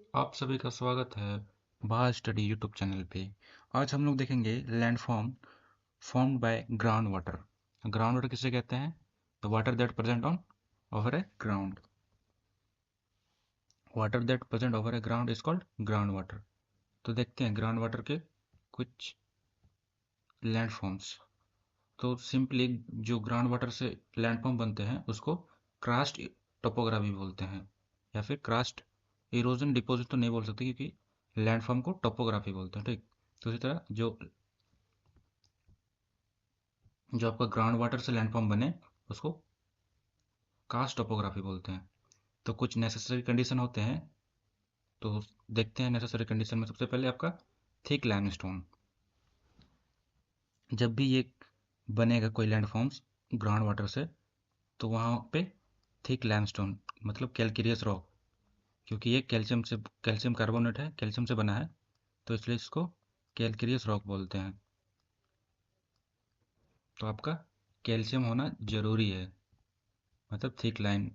आप सभी का स्वागत है बाय स्टडी यूट्यूब चैनल पे। आज हम लोग देखेंगे landform formed by ground water. Ground water किसे कहते हैं? The water that present on over A ground. Water that present over A ground is called ground water. तो देखते हैं ग्राउंड वाटर के कुछ लैंडफॉर्म्स। तो सिंपली जो ग्राउंड वाटर से लैंडफॉर्म बनते हैं उसको क्रास्ट टोपोग्राफी बोलते हैं, या फिर क्रास्ट इरोजन डिपॉजिट तो नहीं बोल सकते क्योंकि लैंडफॉर्म को टोपोग्राफी बोलते हैं। ठीक, तो इसी तरह जो जो आपका ग्राउंड वाटर से लैंडफॉर्म बने उसको कास्ट टोपोग्राफी बोलते हैं। तो कुछ नेसेसरी कंडीशन होते हैं, तो देखते हैं नेसेसरी कंडीशन में सबसे पहले आपका थिक लाइमस्टोन। जब भी ये बनेगा कोई लैंडफॉर्म्स ग्राउंड वाटर से, तो वहाँ पे थिक लाइमस्टोन मतलब कैल्केरियस रॉक, क्योंकि ये कैल्शियम कार्बोनेट है, कैल्शियम से बना है, तो इसलिए इसको कैल्केरियस रॉक बोलते हैं। तो आपका कैल्शियम होना जरूरी है, मतलब thick line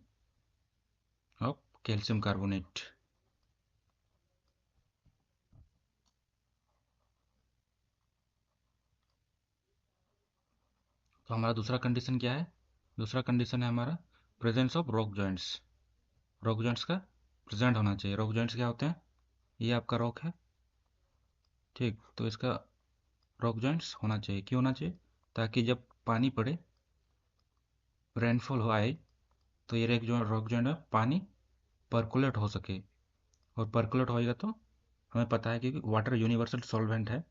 of calcium carbonate. तो हमारा दूसरा कंडीशन क्या है? दूसरा कंडीशन है हमारा presence of rock joints. Rock joints का प्रेजेंट होना चाहिए। रॉक जॉइंट्स क्या होते हैं? ये आपका रॉक है, ठीक, तो इसका रॉक जॉइंट्स होना चाहिए। क्यों होना चाहिए? ताकि जब पानी पड़े, रेनफॉल हो आए, तो ये रॉक जॉइंट में पानी पर्कुलेट हो सके। और पर्कुलेट होएगा तो हमें पता है कि वाटर यूनिवर्सल सॉल्वेंट है,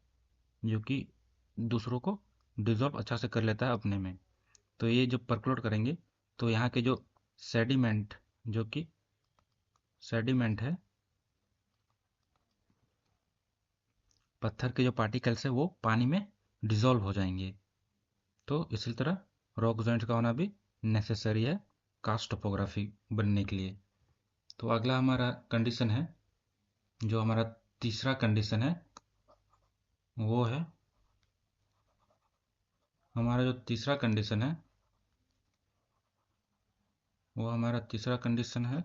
जो कि दूसरों को डिजॉल्व अच्छा से कर लेता है अपने में। तो ये जब पर्कुलेट करेंगे तो यहाँ के जो सेडिमेंट जो कि सेडिमेंट है, पत्थर के जो पार्टिकल्स है वो पानी में डिजॉल्व हो जाएंगे। तो इसी तरह रॉक जॉइंट का होना भी नेसेसरी है कास्ट टोपोग्राफी बनने के लिए। तो अगला हमारा कंडीशन है, जो हमारा तीसरा कंडीशन है, वो है हमारा जो तीसरा कंडीशन है, वो हमारा तीसरा कंडीशन है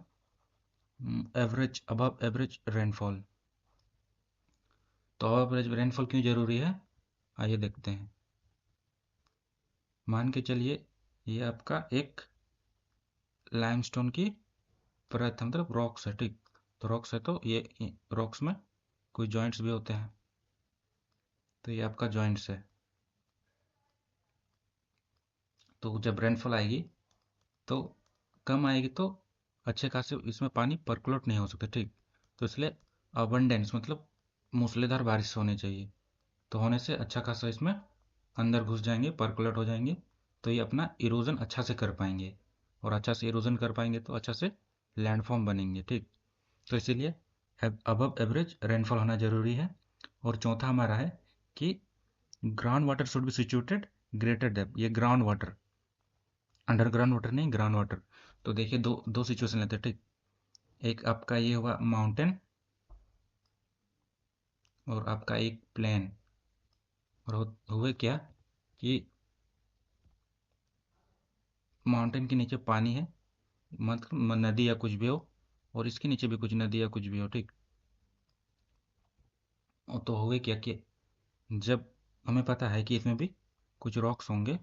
एवरेज अबव एवरेज रेनफॉल। तो अबव एवरेज रेनफॉल क्यों जरूरी है, आइए देखते हैं। मान के चलिए ये आपका एक लाइमस्टोन की परत है, मतलब रॉक्स है, ठीक। तो रॉक्स है, तो ये रॉक्स में कोई जॉइंट्स भी होते हैं, तो ये आपका जॉइंट्स है। तो जब रेनफॉल आएगी तो कम आएगी, तो अच्छे खासे इसमें पानी पर्कुलेट नहीं हो सकता, ठीक। तो इसलिए अबंडेंस मतलब मूसलाधार बारिश होनी चाहिए। तो होने से अच्छा खासा इसमें अंदर घुस जाएंगे, पर्कुलेट हो जाएंगे, तो ये अपना इरोजन अच्छा से कर पाएंगे। और अच्छा से इरोजन कर पाएंगे तो अच्छा से लैंडफॉर्म बनेंगे, ठीक। तो इसीलिए अबव एवरेज रेनफॉल होना जरूरी है। और चौथा हमारा है कि ground water should be situated greater depth. ये ग्राउंड वाटर, अंडरग्राउंड वाटर नहीं, ग्राउंड वाटर। तो देखिए दो दो सिचुएशन लेते हैं, ठीक। एक आपका ये हुआ माउंटेन, और आपका एक प्लेन। और हुए क्या कि माउंटेन के नीचे पानी है, मतलब नदी या कुछ भी हो, और इसके नीचे भी कुछ नदी या कुछ भी हो, ठीक। और तो हुए क्या कि जब हमें पता है कि इसमें भी कुछ रॉक्स होंगे,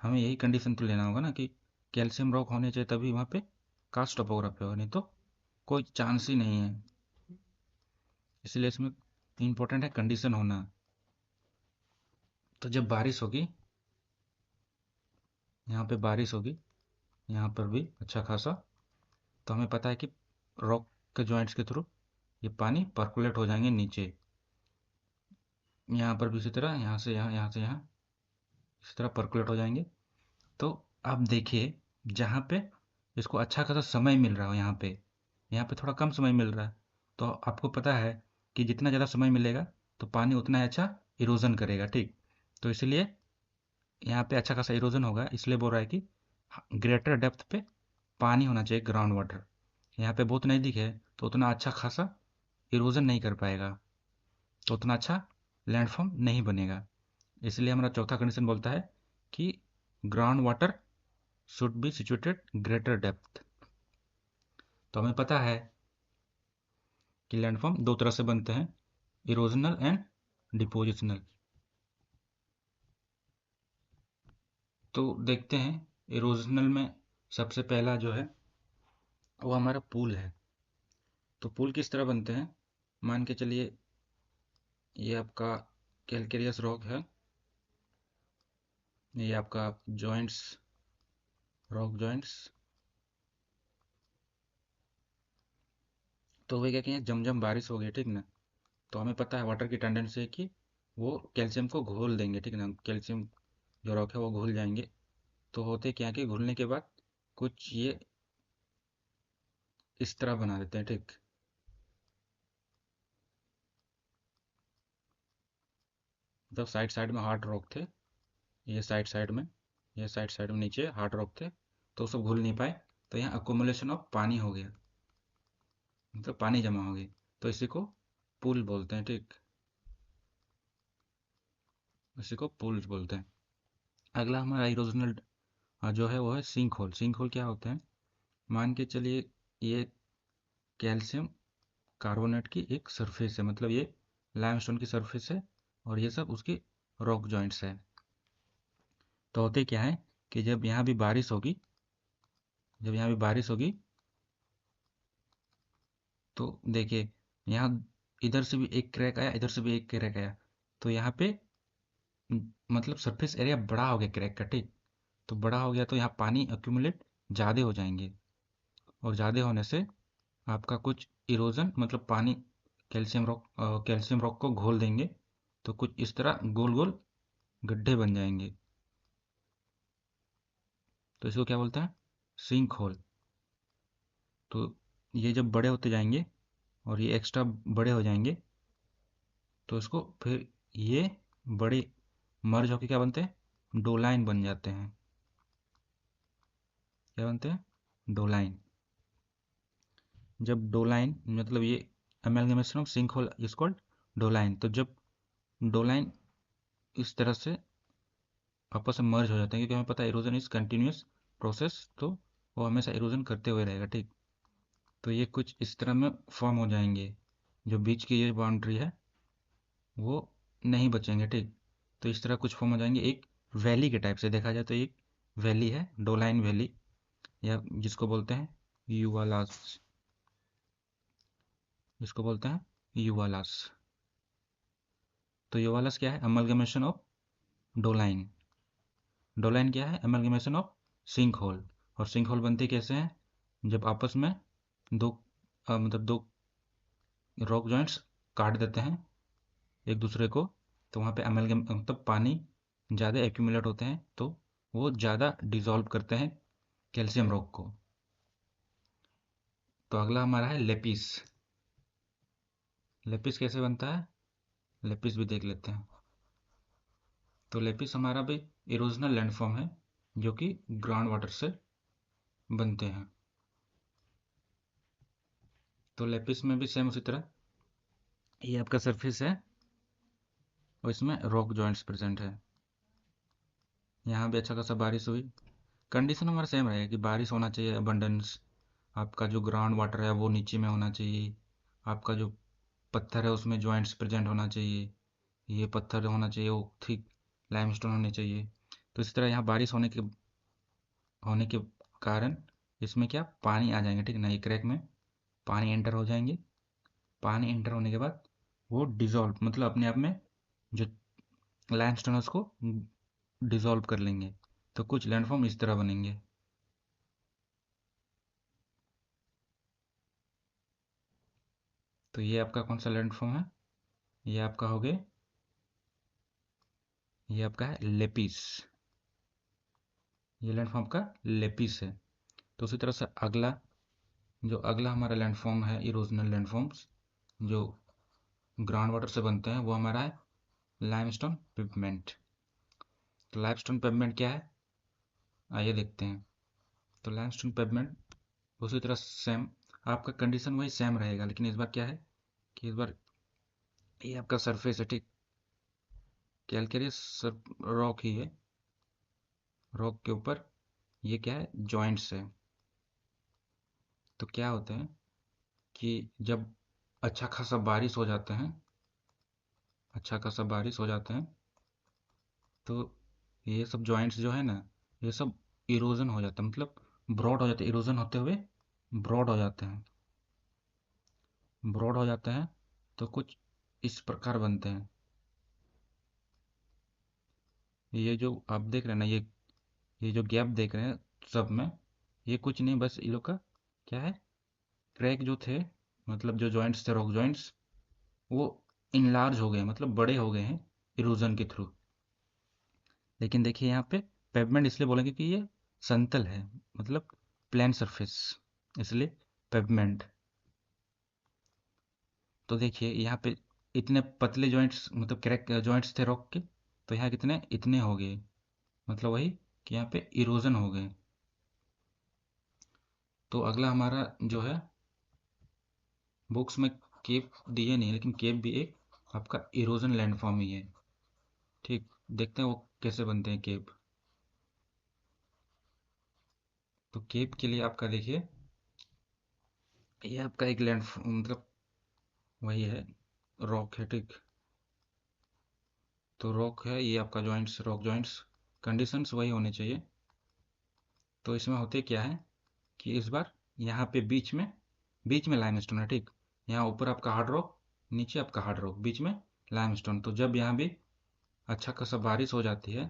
हमें यही कंडीशन तो लेना होगा ना कि कैल्शियम रॉक होने चाहिए, तभी वहाँ पे कास्ट टोपोग्राफी होगा, नहीं तो कोई चांस ही नहीं है। इसलिए इसमें इंपॉर्टेंट है कंडीशन होना। तो जब बारिश होगी, यहाँ पे बारिश होगी, यहाँ पर भी अच्छा खासा, तो हमें पता है कि रॉक के जॉइंट्स के थ्रू ये पानी पर्कुलेट हो जाएंगे नीचे। यहाँ पर भी इसी तरह, यहाँ से यहाँ, यहाँ से यहाँ, इसी तरह पर्कुलेट हो जाएंगे। तो आप देखिए, जहाँ पे इसको अच्छा खासा समय मिल रहा हो, यहाँ पे थोड़ा कम समय मिल रहा है। तो आपको पता है कि जितना ज़्यादा समय मिलेगा तो पानी उतना ही अच्छा इरोजन करेगा, ठीक। तो इसलिए यहाँ पे अच्छा खासा इरोजन होगा, इसलिए बोल रहा है कि ग्रेटर डेप्थ पे पानी होना चाहिए ग्राउंड वाटर। यहाँ पे बहुत नज़दीक है तो उतना अच्छा खासा इरोजन नहीं कर पाएगा, तो उतना अच्छा लैंडफॉर्म नहीं बनेगा। इसलिए हमारा चौथा कंडीशन बोलता है कि ground water should be situated greater depth. तो हमें पता है कि लैंडफॉर्म दो तरह से बनते हैं, इरोजनल एंड डिपोजिशनल। तो देखते हैं इरोजनल में सबसे पहला जो है वो हमारा पुल है। तो पुल किस तरह बनते हैं, मान के चलिए ये आपका कैलकेरियस रॉक है, ये आपका जॉइंट्स, रॉक जॉइंट्स। तो वे क्या कहें, जम बारिश हो गई, ठीक ना, तो हमें पता है वाटर की टेंडेंसी है कि वो कैल्शियम को घोल देंगे, ठीक ना, कैल्शियम जो रॉक है वो घुल जाएंगे। तो होते क्या कि घुलने के बाद कुछ ये इस तरह बना देते हैं, ठीक। मतलब साइड साइड में हार्ड रॉक थे, ये साइड साइड में, ये साइड साइड में नीचे हार्ड रॉक थे, तो सब घुल नहीं पाए। तो यहाँ अकोमुलेशन ऑफ पानी हो गया, मतलब पानी जमा हो गई, तो इसी को पुल बोलते हैं, ठीक, इसी को पुल बोलते हैं। अगला हमारा इरोजनल जो है वो है सिंक होल। सिंक होल क्या होते हैं, मान के चलिए ये कैल्शियम कार्बोनेट की एक सरफेस है, मतलब ये लाइमस्टोन की सरफेस है और ये सब उसकी रॉक जॉइंट्स है। तो होते क्या है कि जब यहाँ भी बारिश होगी, जब यहाँ भी बारिश होगी तो देखिए यहाँ इधर से भी एक क्रैक आया, इधर से भी एक क्रैक आया, तो यहाँ पे मतलब सरफेस एरिया बड़ा हो गया क्रैक का, ठीक। तो बड़ा हो गया तो यहाँ पानी एक्यूमुलेट ज़्यादा हो जाएंगे, और ज़्यादा होने से आपका कुछ इरोजन, मतलब पानी कैल्शियम रॉक को घोल देंगे, तो कुछ इस तरह गोल गोल गड्ढे बन जाएंगे। तो इसको क्या बोलते हैं, सिंक होल। तो ये जब बड़े होते जाएंगे और ये एक्स्ट्रा बड़े हो जाएंगे, तो इसको फिर ये बड़े मर्ज होके क्या बनते हैं, डोलाइन बन जाते हैं। क्या बनते हैं, डोलाइन। जब डोलाइन, मतलब ये amalgamation of sinkhole is called doline. तो जब डोलाइन इस तरह से आपस में मर्ज हो जाते हैं, क्योंकि हमें पता है इरोजन इज कंटिन्यूस प्रोसेस, तो वो हमेशा इरोजन करते हुए रहेगा, ठीक। तो ये कुछ इस तरह में फॉर्म हो जाएंगे, जो बीच की ये बाउंड्री है वो नहीं बचेंगे, ठीक। तो इस तरह कुछ फॉर्म हो जाएंगे, एक वैली के टाइप से देखा जाए तो एक वैली है, डोलाइन वैली, या जिसको बोलते हैं यूवालास, जिसको बोलते हैं यूवालास। तो यूवालास क्या है, अमलगमेशन ऑफ डोलाइन। डोलाइन क्या है, अमलगमेशन ऑफ सिंक होल। और सिंक होल बनते कैसे हैं, जब आपस में दो मतलब दो रॉक जॉइंट्स काट देते हैं एक दूसरे को, तो वहाँ पे अमेलगम मतलब पानी ज़्यादा एक्यूमुलेट होते हैं, तो वो ज़्यादा डिसॉल्व करते हैं कैल्शियम रॉक को। तो अगला हमारा है लेपिस। लेपिस कैसे बनता है, लेपिस भी देख लेते हैं। तो लेपिस हमारा भी इरोजनल लैंडफॉर्म है, जो कि ग्राउंड वाटर से बनते हैं। तो लेपिस में भी सेम उसी तरह, ये आपका सरफेस है और इसमें रॉक जॉइंट्स प्रेजेंट है। यहाँ भी अच्छा खासा बारिश हुई, कंडीशन हमारा सेम रहेगा कि बारिश होना चाहिए अबंडेंस, आपका जो ग्राउंड वाटर है वो नीचे में होना चाहिए, आपका जो पत्थर है उसमें जॉइंट्स प्रेजेंट होना चाहिए, ये पत्थर होना चाहिए वो ठीक लाइमस्टोन होने चाहिए। तो इस तरह यहाँ बारिश होने के कारण इसमें क्या पानी आ जाएंगे, ठीक ना, ये क्रैक में पानी एंटर हो जाएंगे। पानी एंटर होने के बाद वो डिजॉल्व, मतलब अपने आप में जो लाइमस्टोन है उसको डिजॉल्व कर लेंगे, तो कुछ लैंडफॉर्म इस तरह बनेंगे। तो ये आपका कौन सा लैंडफॉर्म है, ये आपका हो गया, ये आपका है लेपिस, ये लैंडफॉर्म का लेपिस है। तो उसी तरह से अगला हमारा लैंडफॉर्म है इरोजनल लैंडफॉर्म्स, जो ग्राउंड वाटर से बनते हैं, वो हमारा है लाइमस्टोन पेवमेंट। तो लाइमस्टोन पेवमेंट क्या है, आइए देखते हैं। तो लाइमस्टोन पेवमेंट उसी तरह सेम, आपका कंडीशन वही सेम रहेगा, लेकिन इस बार क्या है कि इस बार ये आपका सरफेस है, ठीक, कैलकेरियस रॉक ही है, रॉक के ऊपर ये क्या है, जॉइंट्स है। तो क्या होते हैं कि जब अच्छा खासा बारिश हो जाते हैं, अच्छा खासा बारिश हो जाते हैं, तो ये सब जॉइंट्स जो है ना, ये सब इरोजन हो जाता है, मतलब ब्रॉड हो जाते हैं, इरोजन होते हुए ब्रॉड हो जाते हैं, ब्रॉड हो जाते हैं, तो कुछ इस प्रकार बनते हैं। ये जो आप देख रहे हैं ना, ये जो गैप देख रहे हैं सब में, ये कुछ नहीं, बस ये लोग का क्या है, क्रैक जो थे, मतलब जो जॉइंट्स थे, रॉक जॉइंट्स, वो इनलार्ज हो गए, मतलब बड़े हो गए हैं इरोजन के थ्रू। लेकिन देखिए यहाँ पे पेवमेंट इसलिए बोलेंगे कि ये समतल है, मतलब प्लेन सरफेस, इसलिए पेवमेंट। तो देखिए यहाँ पे इतने पतले जॉइंट्स, मतलब क्रैक जॉइंट्स थे रॉक के, तो यहाँ कितने इतने हो गए, मतलब वही कि यहाँ पे इरोजन हो गए। तो अगला हमारा जो है, बुक्स में केप दिए नहीं, लेकिन केप भी एक आपका इरोजन लैंडफॉर्म ही है। ठीक, देखते हैं वो कैसे बनते हैं केप। तो केप के लिए आपका देखिए, ये आपका एक लैंड, मतलब वही है, रॉक है, ठीक। तो रॉक है ये आपका जॉइंट्स, रॉक जॉइंट्स, कंडीशंस वही होने चाहिए। तो इसमें होते क्या है कि इस बार यहाँ पे बीच में लाइमस्टोन है, ठीक। यहाँ ऊपर आपका हार्ड रॉक, नीचे आपका हार्ड रॉक, बीच में लाइमस्टोन। तो जब यहाँ भी अच्छा खासा बारिश हो जाती है,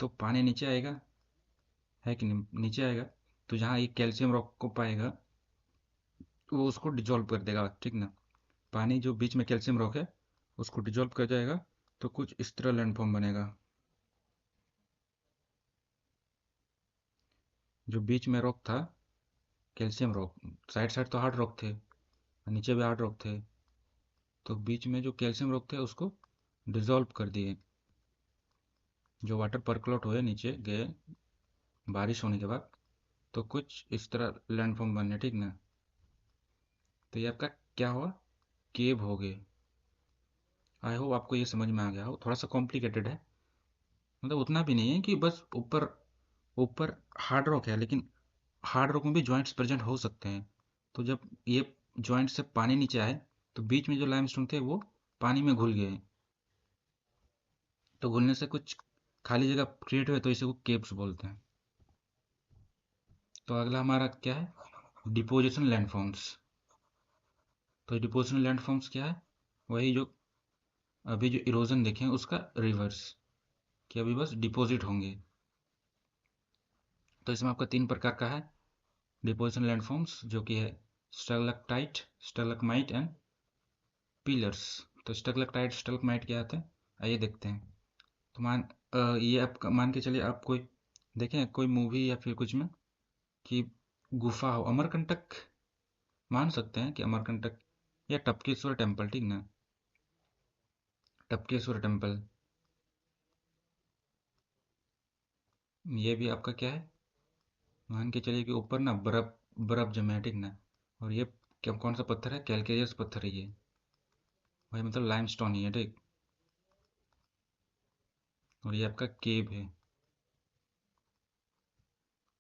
तो पानी नीचे आएगा, है कि नहीं, नीचे आएगा। तो जहाँ ये कैल्शियम रॉक को पाएगा, वो उसको डिजोल्व कर देगा, ठीक ना। पानी जो बीच में कैल्शियम रॉक है, उसको डिजोल्व कर जाएगा, तो कुछ इस तरह लैंडफॉर्म बनेगा। जो बीच में रॉक था, कैल्शियम रॉक, साइड साइड तो हार्ड रॉक थे, नीचे भी हार्ड रॉक थे, तो बीच में जो कैल्शियम रॉक थे उसको डिजोल्व कर दिए। जो वाटर परकलोट हुए, नीचे गए बारिश होने के बाद, तो कुछ इस तरह लैंडफॉर्म बने, ठीक ना। तो ये आपका क्या हुआ, केव हो गए। आई होप आपको ये समझ में आ गया हो, थोड़ा सा कॉम्प्लिकेटेड है, मतलब उतना भी नहीं है कि बस ऊपर ऊपर हार्ड रॉक है, लेकिन हार्ड रॉक में भी जॉइंट्स प्रेजेंट हो सकते हैं। तो जब ये जॉइंट से पानी नीचे आए, तो बीच में जो लाइमस्टोन थे वो पानी में घुल गए, तो घुलने से कुछ खाली जगह क्रिएट हुए, तो इसे को केव्स बोलते हैं। तो अगला हमारा क्या है, डिपोजिशन लैंडफॉर्म्स। तो डिपोजिशन लैंडफॉर्म्स क्या है, वही जो अभी जो इरोजन देखें उसका रिवर्स, कि अभी बस डिपॉजिट होंगे। तो इसमें आपका तीन प्रकार का है डिपोजिशन लैंडफॉर्म्स, जो कि है स्टैलेक्टाइट, स्टैलेग्माइट एंड पिलर्स। तो स्टैलेक्टाइट स्टैलेग्माइट क्या आते हैं, आइए देखते हैं। तो ये आप मान के चलिए, आप कोई देखें कोई मूवी या फिर कुछ में कि गुफा हो, अमरकंटक मान सकते हैं कि अमरकंटक, या टपकेश्वर टेम्पल, ठीक ना, टपकेश्वर टेम्पल, ये भी आपका क्या है, मान के चलिए कि ऊपर ना बर्फ बर्फ जमे है, ठीक ना। और ये क्या, कौन सा पत्थर है, कैलकेरियस पत्थर है ये, भाई मतलब लाइमस्टोन ही है, ठीक। और ये आपका केव है।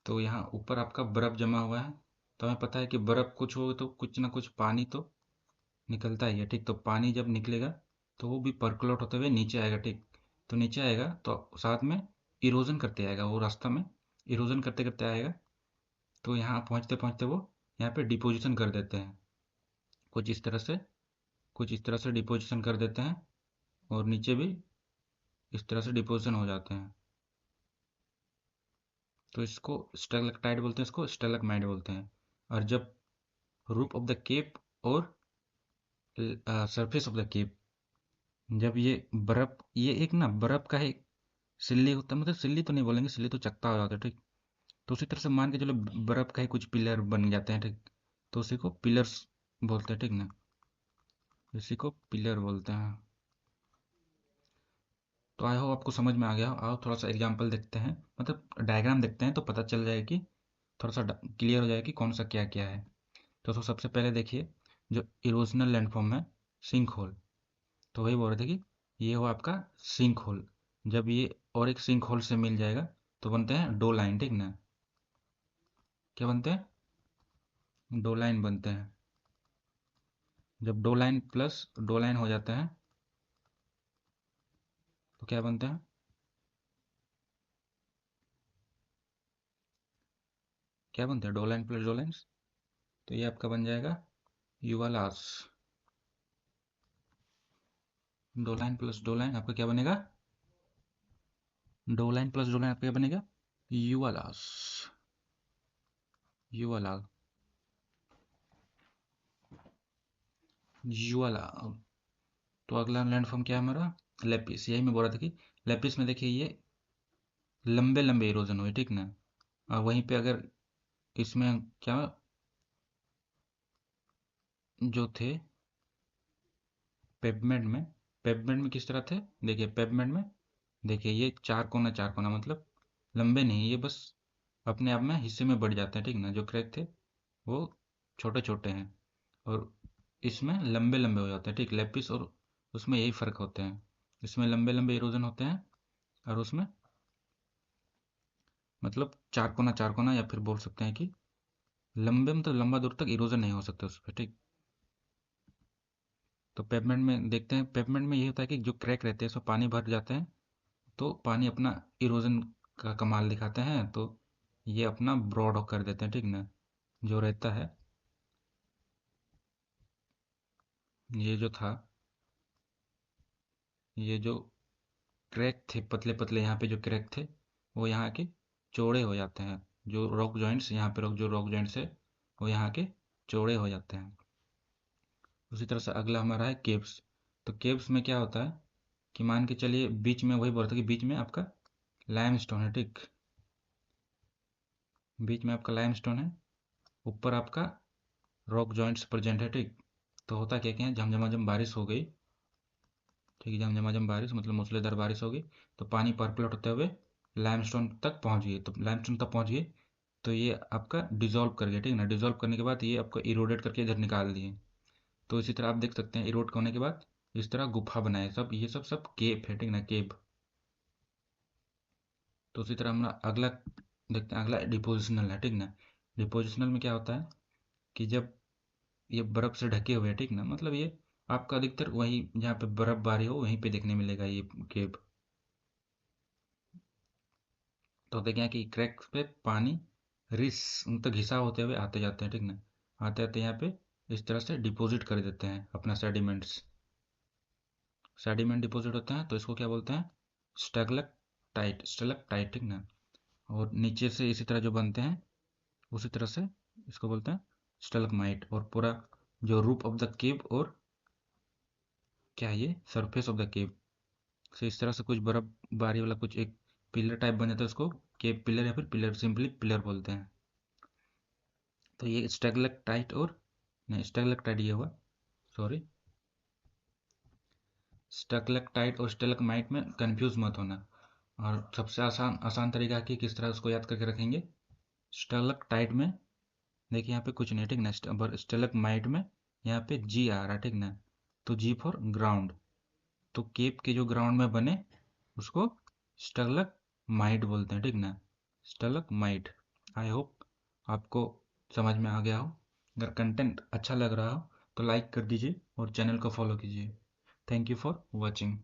तो यहाँ ऊपर आपका बर्फ जमा हुआ है, तो हमें पता है कि बर्फ कुछ हो तो कुछ ना कुछ पानी तो निकलता ही है, ठीक। तो पानी जब निकलेगा, तो वो भी पर्कुलेट होते हुए नीचे आएगा, ठीक। तो नीचे आएगा तो साथ में इरोजन करते आएगा, वो रास्ता में इरोजन करते करते आएगा। तो यहाँ पहुँचते पहुँचते वो यहाँ पे डिपोजिशन कर देते हैं, कुछ इस तरह से, कुछ इस तरह से डिपोजिशन कर देते हैं, और नीचे भी इस तरह से डिपोजिशन हो जाते हैं। तो इसको स्टैलेक्टाइट बोलते हैं, इसको स्टैलेग्माइट बोलते हैं। और जब रूप ऑफ द केप और सरफेस ऑफ द केप, जब ये बर्फ, ये एक ना बर्फ का एक सिल्ली होता है, मतलब सिल्ली तो नहीं बोलेंगे, सिल्ली तो चकता हो जाता है, ठीक। तो उसी तरह से मान के चलो बर्फ का ही कुछ पिलर बन जाते हैं, ठीक। तो उसी को पिलर्स बोलते हैं, ठीक ना, इसी को पिलर बोलते हैं। तो आई होप आपको समझ में आ गया। आओ थोड़ा सा एग्जांपल देखते हैं, मतलब डायग्राम देखते हैं, तो पता चल जाएगा कि थोड़ा सा क्लियर हो जाएगा कि कौन सा क्या क्या है। तो सबसे पहले देखिए, जो इरोजनल लैंडफॉर्म है, सिंक होल। तो वही बोल रहे थे कि ये हो आपका सिंक होल, जब ये और एक सिंक होल से मिल जाएगा, तो बनते हैं डो लाइन, ठीक ना। क्या बनते हैं, डो लाइन बनते हैं। जब दो लाइन प्लस दो लाइन हो जाता है तो क्या बनता है? क्या बनता है? दो लाइन प्लस दो लाइन्स, तो ये आपका बन जाएगा युवालास। दो लाइन प्लस दो लाइन आपका क्या बनेगा? दो लाइन प्लस दो लाइन आपका क्या बनेगा? युवालास। युवालाल। युवाला। तो अगला लैंड फॉर्म क्या है हमारा? लेपिस। यही मैं बोल रहा था कि लेपिस में देखिए ये लंबे लंबे इरोजन हुए, ठीक ना। और वहीं पे अगर इसमें क्या जो थे पेपमेंट में किस तरह थे? देखिए पेपमेंट में, देखिए ये चार कोना मतलब लंबे नहीं, ये बस अपने आप में हिस्से में बढ़ जाते हैं, ठीक ना। जो क्रैक थे वो छोटे छोटे हैं और इसमें लंबे लंबे हो जाते हैं, ठीक। लेपिस और उसमें यही फर्क होते हैं, इसमें लंबे लंबे इरोजन होते हैं और उसमें मतलब चार कोना, या फिर बोल सकते हैं कि लंबे मतलब लंबा दूर तक इरोजन नहीं हो सकता उस पर, ठीक। तो पेपमेंट में देखते हैं, पेपमेंट में ये होता है कि जो क्रैक रहते हैं उसमें पानी भर जाते हैं, तो पानी अपना इरोजन का कमाल दिखाते हैं, तो ये अपना ब्रॉड कर देते हैं, ठीक ना। जो रहता है ये जो था, ये जो क्रैक थे पतले पतले, यहाँ पे जो क्रैक थे वो यहाँ के चौड़े हो जाते हैं। जो रॉक जॉइंट्स यहाँ पे जो रॉक जॉइंट्स है वो यहाँ के चौड़े हो जाते हैं। उसी तरह से अगला हमारा है केव्स। तो केव्स में क्या होता है कि मान के चलिए बीच में, वही बोल रहा था कि बीच में आपका लाइमस्टोन है, ठीक। बीच में आपका लाइमस्टोन है, ऊपर आपका रॉक जॉइंट्स प्रेजेंट है, ठीक। तो होता क्या क्या है, झमझमाझम बारिश हो गई, ठीक है। झमझमाझम बारिश मतलब मूसलाधार बारिश हो गई, तो पानी पर्कुलेट होते हुए लाइमस्टोन तक पहुंच गई। तो लाइमस्टोन तक पहुंच गई तो ये आपका डिजोल्व कर गया, ठीक ना। डिजोल्व करने के बाद ये आपको इरोडेट करके इधर निकाल दिए। तो इसी तरह आप देख सकते हैं इरोड होने के बाद इस तरह गुफा बनाए, सब ये सब केप है, ठीक ना, केप। तो उसी तरह हम अगला देखते हैं, अगला डिपोजिशनल है, ठीक ना। डिपोजिशनल में क्या होता है कि जब ये बर्फ से ढके हुए हैं, ठीक ना, मतलब ये आपका अधिकतर वही जहाँ पे बर्फबारी हो वहीं पे देखने मिलेगा ये केव। तो होता क्या है कि क्रैक्स पे पानी रिस उन तक घिसा होते हुए आते जाते हैं, ठीक ना। आते आते यहाँ पे इस तरह से डिपॉजिट कर देते हैं अपना सेडिमेंट्स। सेडिमेंट डिपॉजिट होते हैं तो इसको क्या बोलते हैं? स्टैलेक्टाइट, ठीक ना। और नीचे से इसी तरह जो बनते हैं उसी तरह से इसको बोलते हैं स्टैलेग्माइट। और पूरा जो रूप ऑफ द केव और क्या है ये सरफेस ऑफ द केव से इस तरह से कुछ बर्फ बारी वाला कुछ एक पिलर टाइप बन जाता है, उसको केव पिलर या फिर पिलर सिंपली पिलर बोलते हैं। तो ये स्टैलेक्टाइट और नहीं स्टैलेक्टाइट ये हुआ, सॉरी। स्टैलेक्टाइट और स्टैलेग्माइट में कंफ्यूज मत होना। और सबसे आसान आसान तरीका कि किस तरह उसको याद करके रखेंगे। स्टैलेक्टाइट में देखिए यहाँ पे कुछ नहीं, ठीक ना। स्टैलेग्माइट में यहाँ पे जी आ रहा है, ठीक ना। तो जी फॉर ग्राउंड, तो केप के जो ग्राउंड में बने उसको स्टैलेग्माइट बोलते हैं, ठीक ना। स्टैलेग्माइट। आई होप आपको समझ में आ गया हो। अगर कंटेंट अच्छा लग रहा हो तो लाइक कर दीजिए और चैनल को फॉलो कीजिए। Thank you for watching.